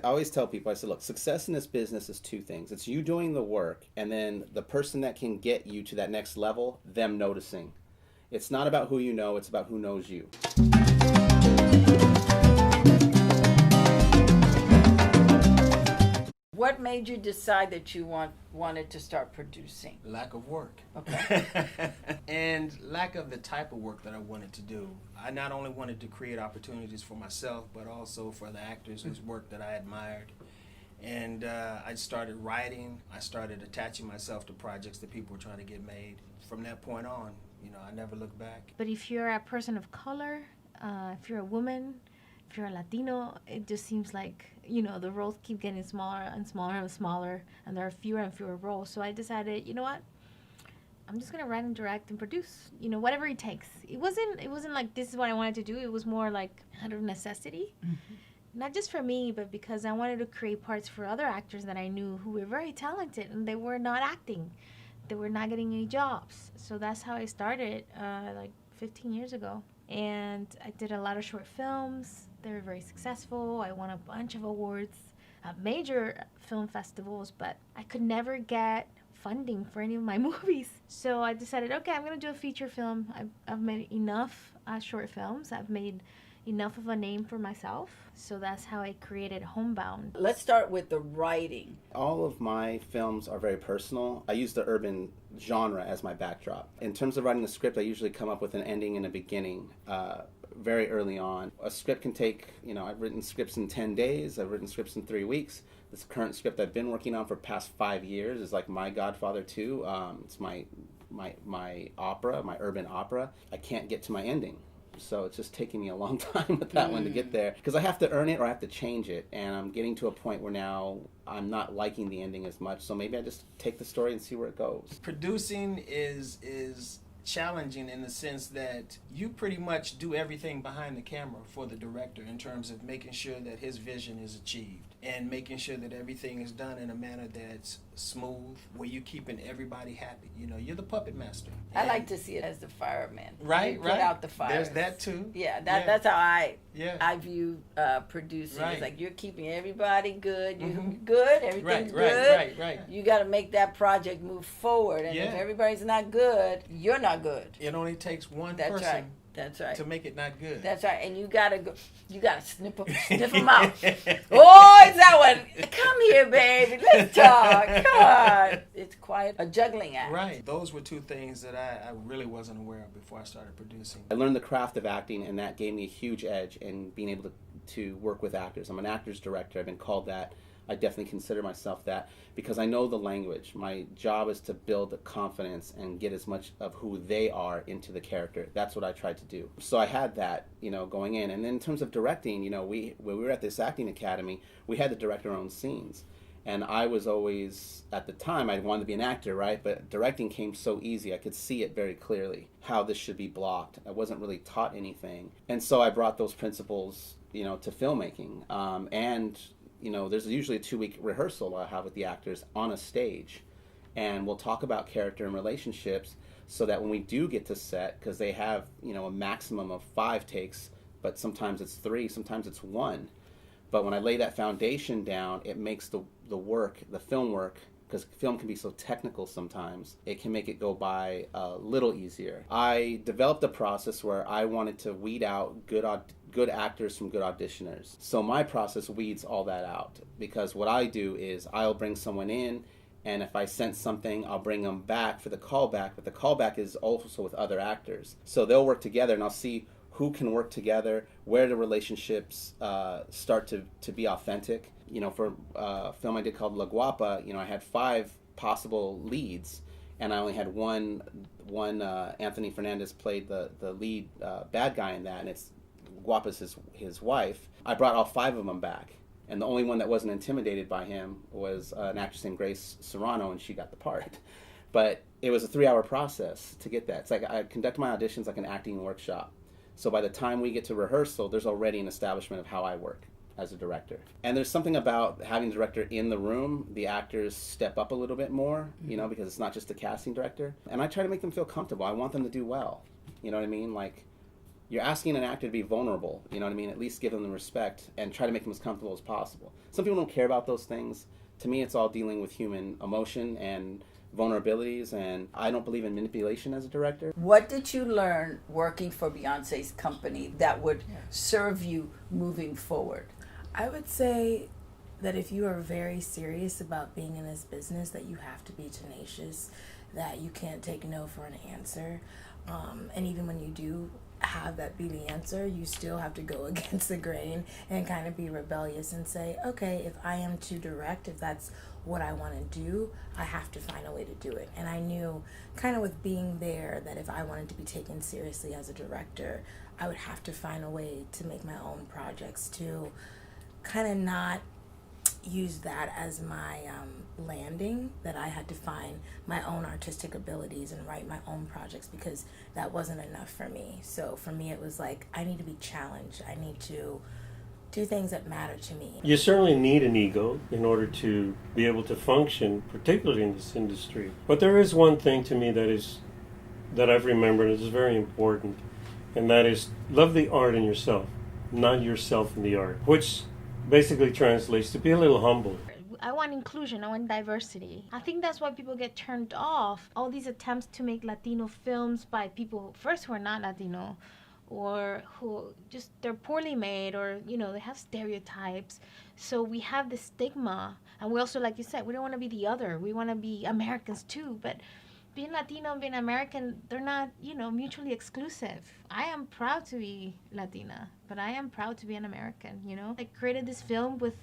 I always tell people, I said, look, success in this business is two things. It's you doing the work, and then the person that can get you to that next level, them noticing. It's not about who you know, it's about who knows you. What made you decide that you wanted to start producing? Lack of work. Okay. And lack of the type of work that I wanted to do. I not only wanted to create opportunities for myself, but also for the actors whose work that I admired. And I started writing. I started attaching myself to projects that people were trying to get made. From that point on, I never looked back. But if you're a person of color, if you're a woman, if you're a Latino, it just seems like, the roles keep getting smaller and smaller and smaller, and there are fewer and fewer roles. So I decided, you know what? I'm just gonna write and direct and produce, whatever it takes. It wasn't like this is what I wanted to do. It was more like out of necessity. Mm-hmm. Not just for me, but because I wanted to create parts for other actors that I knew who were very talented, and they were not acting. They were not getting any jobs. So that's how I started, like 15 years ago. And I did a lot of short films. They were very successful. I won a bunch of awards at major film festivals, but I could never get funding for any of my movies. So I decided, okay, I'm going to do a feature film. I've made enough short films. I've made enough of a name for myself. So that's how I created Homebound. Let's start with the writing. All of my films are very personal. I use the urban genre as my backdrop. In terms of writing the script, I usually come up with an ending and a beginning very early on. A script can take, I've written scripts in 10 days. I've written scripts in 3 weeks. This current script I've been working on for past 5 years is like my Godfather 2. It's my opera, my urban opera. I can't get to my ending. So it's just taking me a long time with that one to get there, because I have to earn it or I have to change it, and I'm getting to a point where now I'm not liking the ending as much, so maybe I just take the story and see where it goes. Producing is challenging in the sense that you pretty much do everything behind the camera for the director in terms of making sure that his vision is achieved and making sure that everything is done in a manner that's smooth, where you're keeping everybody happy. You're the puppet master. I like to see it as the fireman. Right, you put out the fire. There's that too. Yeah, that's how I view producing. Right. It's like you're keeping everybody good. You're good. Everything's good. Right. You got to make that project move forward. And if everybody's not good, you're not good. It only takes one That's person. Right. That's right. To make it not good. That's right. And you gotta sniff them out. Oh, is that one? Come here, baby. Let's talk. Come on. It's quite a juggling act. Right. Those were two things that I really wasn't aware of before I started producing. I learned the craft of acting, and that gave me a huge edge in being able to work with actors. I'm an actor's director. I've been called that. I definitely consider myself that because I know the language. My job is to build the confidence and get as much of who they are into the character. That's what I tried to do. So I had that, going in. And then in terms of directing, when we were at this acting academy, we had to direct our own scenes. And I was always, at the time, I wanted to be an actor, right? But directing came so easy. I could see it very clearly, how this should be blocked. I wasn't really taught anything. And so I brought those principles, to filmmaking. There's usually a 2-week rehearsal I have with the actors on a stage, and we'll talk about character and relationships so that when we do get to set, because they have, a maximum of 5 takes, but sometimes it's 3, sometimes it's 1. But when I lay that foundation down, it makes the film work, because film can be so technical sometimes, it can make it go by a little easier. I developed a process where I wanted to weed out good actors from good auditioners. So my process weeds all that out, because what I do is I'll bring someone in, and if I sense something, I'll bring them back for the callback, but the callback is also with other actors. So they'll work together, and I'll see who can work together, where the relationships start to be authentic. For a film I did called La Guapa, I had 5 possible leads, and I only had one Anthony Fernandez played the lead bad guy in that, and it's Guapa's his wife. I brought all 5 of them back, and the only one that wasn't intimidated by him was an actress named Grace Serrano, and she got the part. But it was a 3-hour process to get that. It's like I conduct my auditions like an acting workshop. So by the time we get to rehearsal, there's already an establishment of how I work as a director. And there's something about having the director in the room. The actors step up a little bit more, because it's not just the casting director. And I try to make them feel comfortable. I want them to do well. You know what I mean? Like, you're asking an actor to be vulnerable, you know what I mean? At least give them the respect and try to make them as comfortable as possible. Some people don't care about those things. To me, it's all dealing with human emotion and vulnerabilities, and I don't believe in manipulation as a director. What did you learn working for Beyonce's company that would serve you moving forward? I would say that if you are very serious about being in this business, that you have to be tenacious, that you can't take no for an answer. And even when you do have that be the answer, you still have to go against the grain and kind of be rebellious and say, okay, if I am to direct, if that's what I want to do, I have to find a way to do it. And I knew kind of with being there that if I wanted to be taken seriously as a director, I would have to find a way to make my own projects, to kind of not use that as my landing, that I had to find my own artistic abilities and write my own projects, because that wasn't enough for me. So for me, it was like, I need to be challenged. I need to do things that matter to me. You certainly need an ego in order to be able to function, particularly in this industry. But there is one thing to me that I've remembered and is very important, and that is love the art in yourself, not yourself in the art, which basically translates to be a little humble. I want inclusion, I want diversity. I think that's why people get turned off. All these attempts to make Latino films by people, first, who are not Latino, or who just, they're poorly made, or, you know, they have stereotypes. So we have this stigma. And we also, like you said, we don't want to be the other. We want to be Americans too. But being Latino and being American, they're not, you know, mutually exclusive. I am proud to be Latina, but I am proud to be an American, you know? I created this film with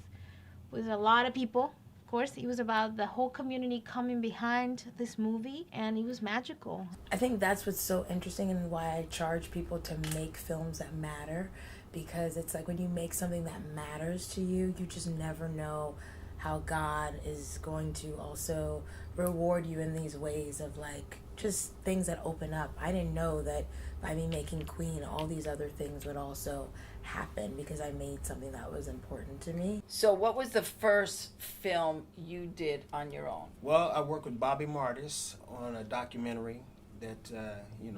a lot of people. Of course, it was about the whole community coming behind this movie, and it was magical. I think that's what's so interesting and why I charge people to make films that matter, because it's like when you make something that matters to you, you just never know how God is going to also reward you in these ways of like just things that open up. I didn't know that by me making Queen, all these other things would also happen because I made something that was important to me. So what was the first film you did on your own? Well, I worked with Bobby Martis on a documentary that,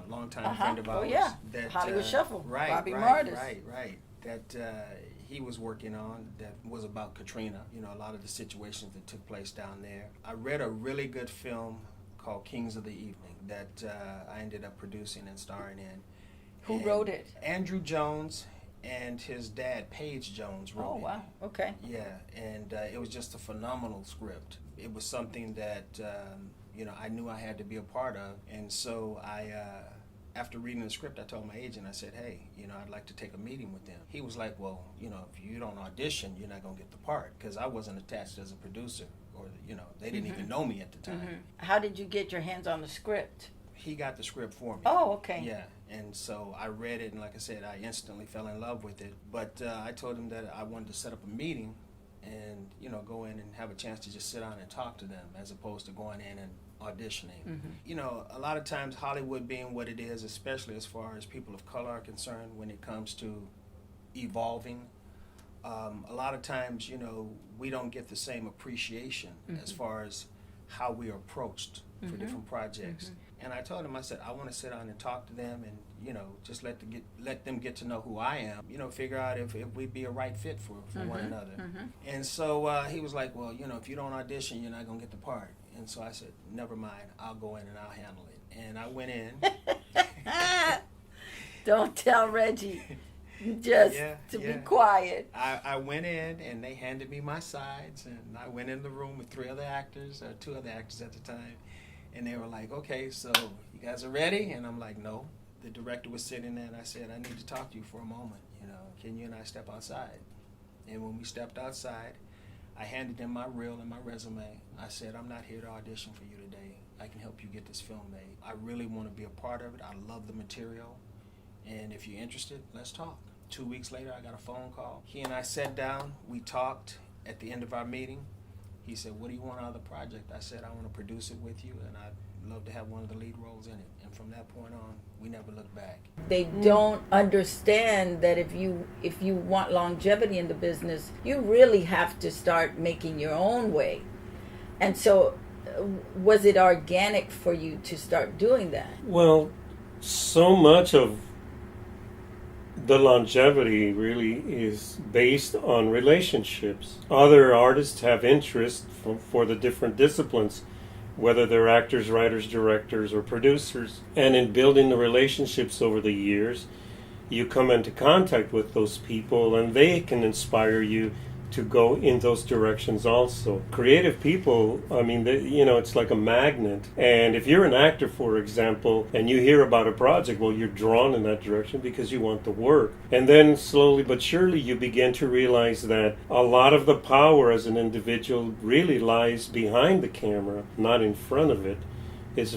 longtime friend of ours. Oh, yeah. That, Hollywood Shuffle. Right, Bobby right, Martis. Right. That he was working on, that was about Katrina, a lot of the situations that took place down there. I read a really good film called Kings of the Evening that I ended up producing and starring in. Who wrote it? Andrew Jones and his dad, Paige Jones, wrote it. Oh, wow. Okay. Yeah, and it was just a phenomenal script. It was something that, I knew I had to be a part of. And so I, after reading the script, I told my agent, I said, hey, I'd like to take a meeting with them. He was like, well, if you don't audition, you're not going to get the part, because I wasn't attached as a producer, or, they didn't even know me at the time. How did you get your hands on the script? He got the script for me. Oh, okay. Yeah, and so I read it, and like I said, I instantly fell in love with it. But I told him that I wanted to set up a meeting and, go in and have a chance to just sit down and talk to them, as opposed to going in and auditioning. A lot of times Hollywood being what it is, especially as far as people of color are concerned, when it comes to evolving, a lot of times, we don't get the same appreciation as far as how we are approached for different projects. And I told him, I said, I want to sit down and talk to them and, just let them get to know who I am, figure out if we'd be a right fit for one another. And so he was like, well, if you don't audition, you're not going to get the part. And so I said, never mind, I'll go in and I'll handle it. And I went in. Don't tell Reggie. Just to be quiet. I went in and they handed me my sides, and I went in the room with two other actors at the time, and they were like, okay, so you guys are ready? And I'm like, no. The director was sitting there, and I said, I need to talk to you for a moment. Can you and I step outside? And when we stepped outside, I handed them my reel and my resume. I said, I'm not here to audition for you today. I can help you get this film made. I really want to be a part of it. I love the material. And if you're interested, let's talk. 2 weeks later, I got a phone call. He and I sat down. We talked. At the end of our meeting, he said, what do you want out of the project? I said, I want to produce it with you, and I'd love to have one of the lead roles in it. And from that point on, we never looked back. They don't understand that if you want longevity in the business, you really have to start making your own way. And so, was it organic for you to start doing that? Well, so much of the longevity really is based on relationships. Other artists have interest for the different disciplines, whether they're actors, writers, directors, or producers. And in building the relationships over the years, you come into contact with those people and they can inspire you to go in those directions also. Creative people, I mean, it's like a magnet. And if you're an actor, for example, and you hear about a project, well, you're drawn in that direction because you want the work. And then slowly but surely you begin to realize that a lot of the power as an individual really lies behind the camera, not in front of it. It's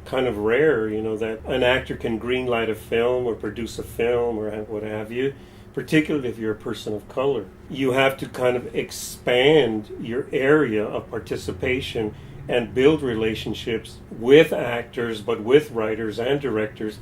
kind of rare, that an actor can greenlight a film or produce a film or what have you, particularly if you're a person of color. You have to kind of expand your area of participation and build relationships with actors, but with writers and directors.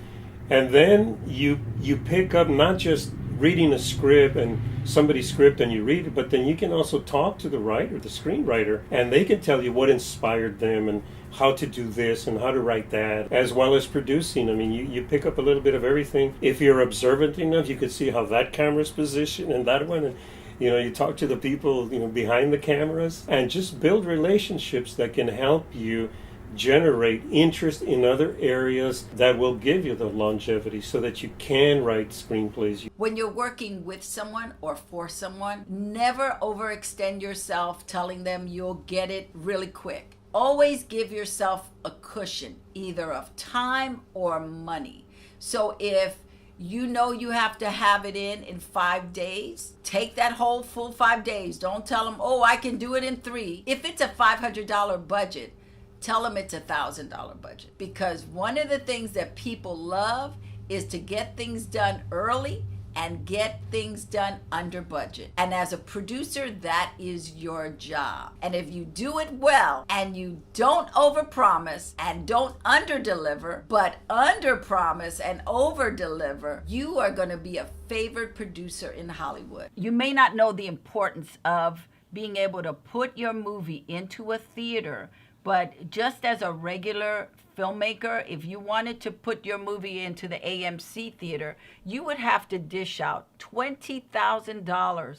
And then you pick up not just reading a script and somebody's script and you read it, but then you can also talk to the writer, the screenwriter, and they can tell you what inspired them and how to do this and how to write that, as well as producing. I mean, you pick up a little bit of everything. If you're observant enough, you could see how that camera's positioned and that one, and you talk to the people behind the cameras and just build relationships that can help you generate interest in other areas that will give you the longevity so that you can write screenplays. When you're working with someone or for someone, never overextend yourself telling them you'll get it really quick. Always give yourself a cushion, either of time or money. So if you know you have to have it in 5 days, take that whole full 5 days. Don't tell them, oh, I can do it in 3. If it's a $500 budget, tell them it's $1,000 budget. Because one of the things that people love is to get things done early and get things done under budget. And as a producer, that is your job. And if you do it well and you don't overpromise and don't underdeliver, but underpromise and overdeliver, you are going to be a favored producer in Hollywood. You may not know the importance of being able to put your movie into a theater, but just as a regular filmmaker, if you wanted to put your movie into the AMC theater, you would have to dish out $20,000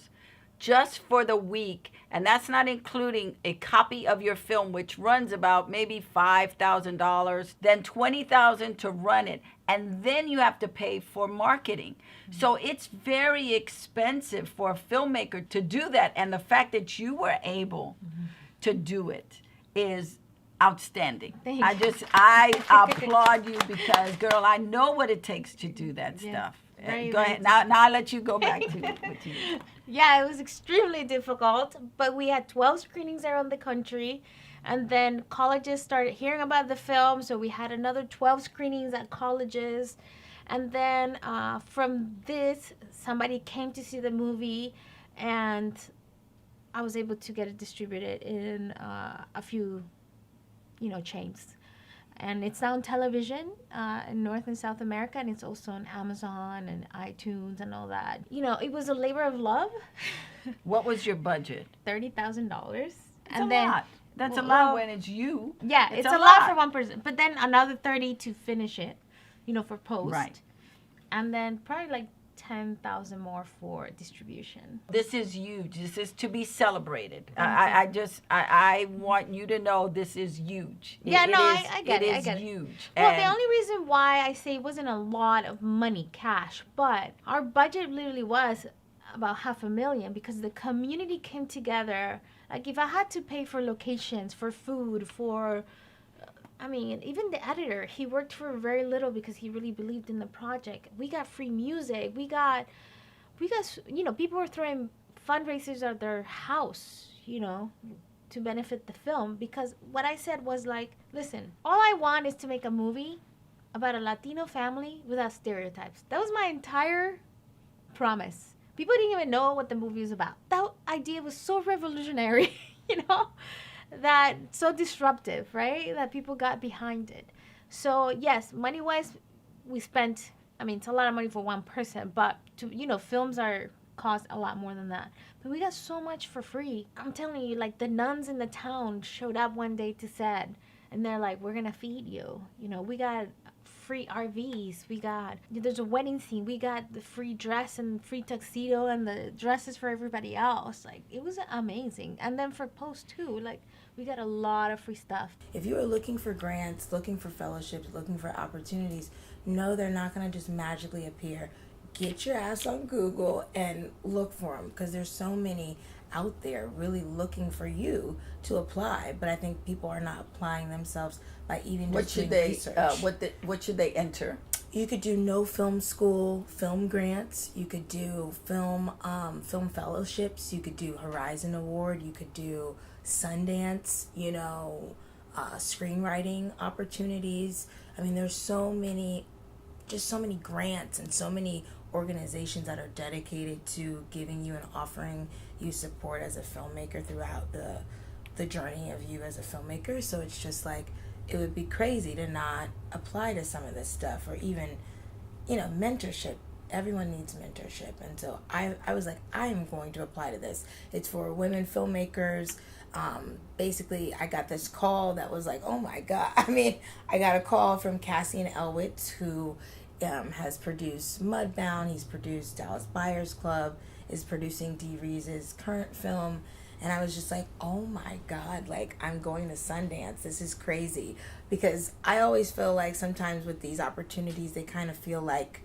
just for the week. And that's not including a copy of your film, which runs about maybe $5,000, then $20,000 to run it. And then you have to pay for marketing. Mm-hmm. So it's very expensive for a filmmaker to do that. And the fact that you were able to do it is outstanding. I applaud you because, girl, I know what it takes to do that stuff. Go ahead. Now I'll let you go back to what you do. Yeah, it was extremely difficult, but we had 12 screenings around the country, and then colleges started hearing about the film, so we had another 12 screenings at colleges, and then from this, somebody came to see the movie, and I was able to get it distributed in a few chains. And it's now on television in North and South America, and it's also on Amazon and iTunes and all that. It was a labor of love. What was your budget? $30,000. And then lot. That's a lot when it's you. Yeah, it's a lot for one person. But then another 30 to finish it, for post. Right. And then probably like 10,000 more for distribution. This is huge. This is to be celebrated. I want you to know this is huge. I get it. It is huge. Well, the only reason why I say it wasn't a lot of money, cash, but our budget literally was about $500,000 because the community came together. Like if I had to pay for locations, for food, even the editor, he worked for very little because he really believed in the project. We got free music. We got, people were throwing fundraisers at their house, to benefit the film. Because what I said was like, listen, all I want is to make a movie about a Latino family without stereotypes. That was my entire promise. People didn't even know what the movie was about. That idea was so revolutionary, that so disruptive, right? That people got behind it. So yes, money-wise, we spent, it's a lot of money for one person, but films cost a lot more than that. But we got so much for free. I'm telling you, like the nuns in the town showed up one day to set, and they're like, we're gonna feed you. We got free RVs. There's a wedding scene. We got the free dress and free tuxedo and the dresses for everybody else. Like, it was amazing. And then for post too, like, we got a lot of free stuff. If you are looking for grants, looking for fellowships, looking for opportunities, no, they're not going to just magically appear. Get your ass on Google and look for them, because there's so many out there really looking for you to apply. But I think people are not applying themselves by even just doing research. What should they enter? You could do no film school, film grants. You could do film fellowships. You could do Horizon Award. You could do Sundance, screenwriting opportunities. I mean, there's so many grants and so many organizations that are dedicated to giving you and offering you support as a filmmaker throughout the journey of you as a filmmaker. So it's just like, it would be crazy to not apply to some of this stuff, or even, mentorship. Everyone needs mentorship. And so I was like, I am going to apply to this. It's for women filmmakers. Basically, I got this call that was like, oh my God. I mean, I got a call from Cassian Elwitz, who has produced Mudbound. He's produced Dallas Buyers Club, is producing Dee Reese's current film. And I was just like, oh my God, like, I'm going to Sundance. This is crazy. Because I always feel like sometimes with these opportunities, they kind of feel like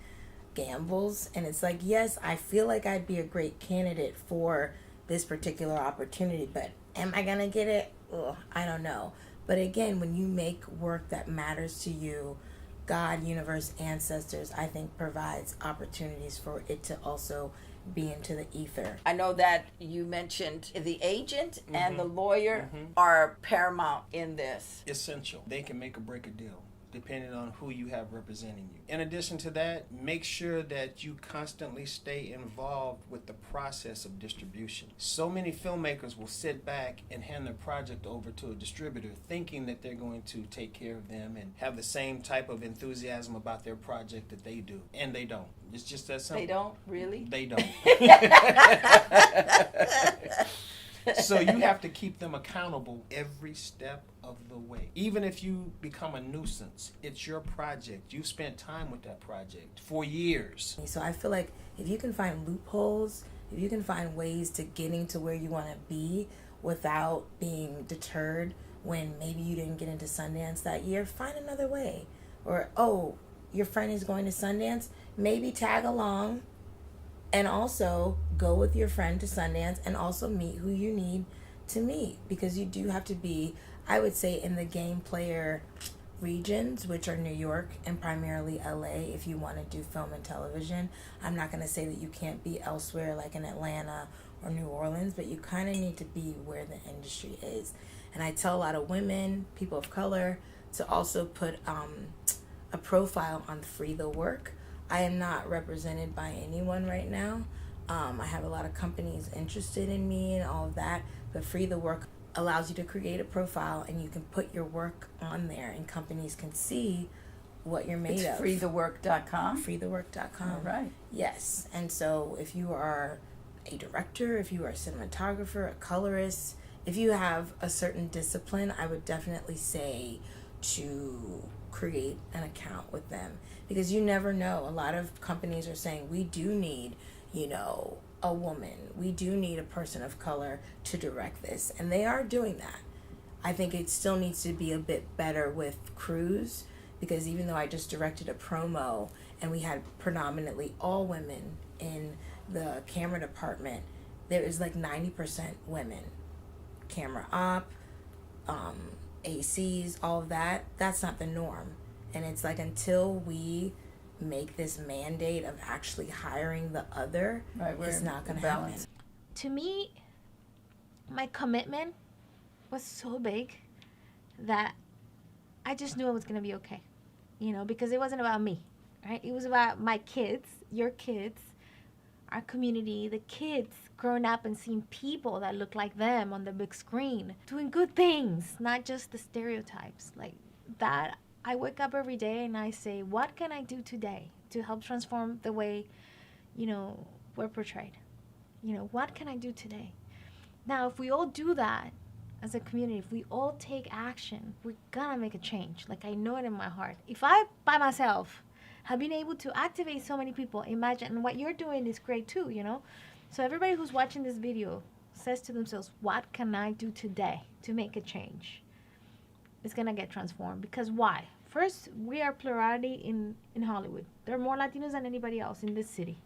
gambles. And it's like, yes, I feel like I'd be a great candidate for this particular opportunity, but am I going to get it? Ugh, I don't know. But again, when you make work that matters to you, God, universe, ancestors, I think provides opportunities for it to also be into the ether. I know that you mentioned the agent and the lawyer are paramount in this. Essential. They can make or break a deal, depending on who you have representing you. In addition to that, make sure that you constantly stay involved with the process of distribution. So many filmmakers will sit back and hand their project over to a distributor thinking that they're going to take care of them and have the same type of enthusiasm about their project that they do. And they don't. It's just that simple. They don't? Really? They don't. So you have to keep them accountable every step of the way. Even if you become a nuisance, it's your project. You spent time with that project for years. So I feel like if you can find loopholes, if you can find ways to getting to where you want to be without being deterred when maybe you didn't get into Sundance that year, find another way. Or, oh, your friend is going to Sundance, maybe tag along. And also go with your friend to Sundance and also meet who you need to meet. Because you do have to be, I would say, in the game player regions, which are New York and primarily LA, if you want to do film and television. I'm not going to say that you can't be elsewhere like in Atlanta or New Orleans, but you kind of need to be where the industry is. And I tell a lot of women, people of color, to also put a profile on Free the Work. I am not represented by anyone right now. I have a lot of companies interested in me and all of that, but Free the Work allows you to create a profile and you can put your work on there and companies can see what you're made of. freethework.com? freethework.com. All right. Yes. And so if you are a director, if you are a cinematographer, a colorist, if you have a certain discipline, I would definitely say to create an account with them, because you never know. A lot of companies are saying we do need, a woman, we do need a person of color to direct this, and they are doing that. I think it still needs to be a bit better with crews, because even though I just directed a promo and we had predominantly all women in the camera department, there is like 90% women. Camera op, ACs, all of that, that's not the norm. And it's like, until we make this mandate of actually hiring the other, it's not going to happen. To me, my commitment was so big that I just knew it was going to be okay. Because it wasn't about me, right? It was about my kids, your kids, our community, the kids growing up and seeing people that look like them on the big screen, doing good things, not just the stereotypes. Like that, I wake up every day and I say, what can I do today to help transform the way, we're portrayed? What can I do today? Now, if we all do that, as a community, if we all take action, we're gonna make a change. Like, I know it in my heart. If I, by myself, have been able to activate so many people, imagine, and what you're doing is great too, you know? So everybody who's watching this video says to themselves, what can I do today to make a change? It's gonna get transformed. Because why? First, we are plurality in Hollywood. There are more Latinos than anybody else in this city.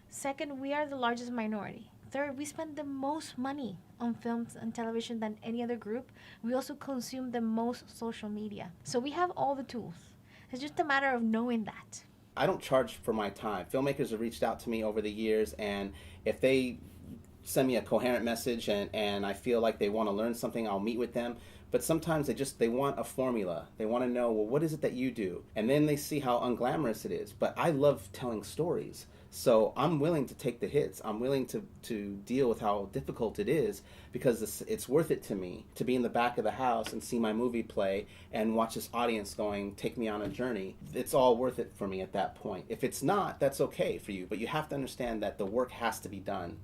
Second, we are the largest minority. Third, we spend the most money on films and television than any other group. We also consume the most social media. So we have all the tools. It's just a matter of knowing that. I don't charge for my time. Filmmakers have reached out to me over the years, and if they send me a coherent message and I feel like they want to learn something, I'll meet with them. But sometimes they want a formula. They want to know, well, what is it that you do? And then they see how unglamorous it is. But I love telling stories. So I'm willing to take the hits. I'm willing to deal with how difficult it is, because it's worth it to me to be in the back of the house and see my movie play and watch this audience going, take me on a journey. It's all worth it for me at that point. If it's not, that's okay for you. But you have to understand that the work has to be done.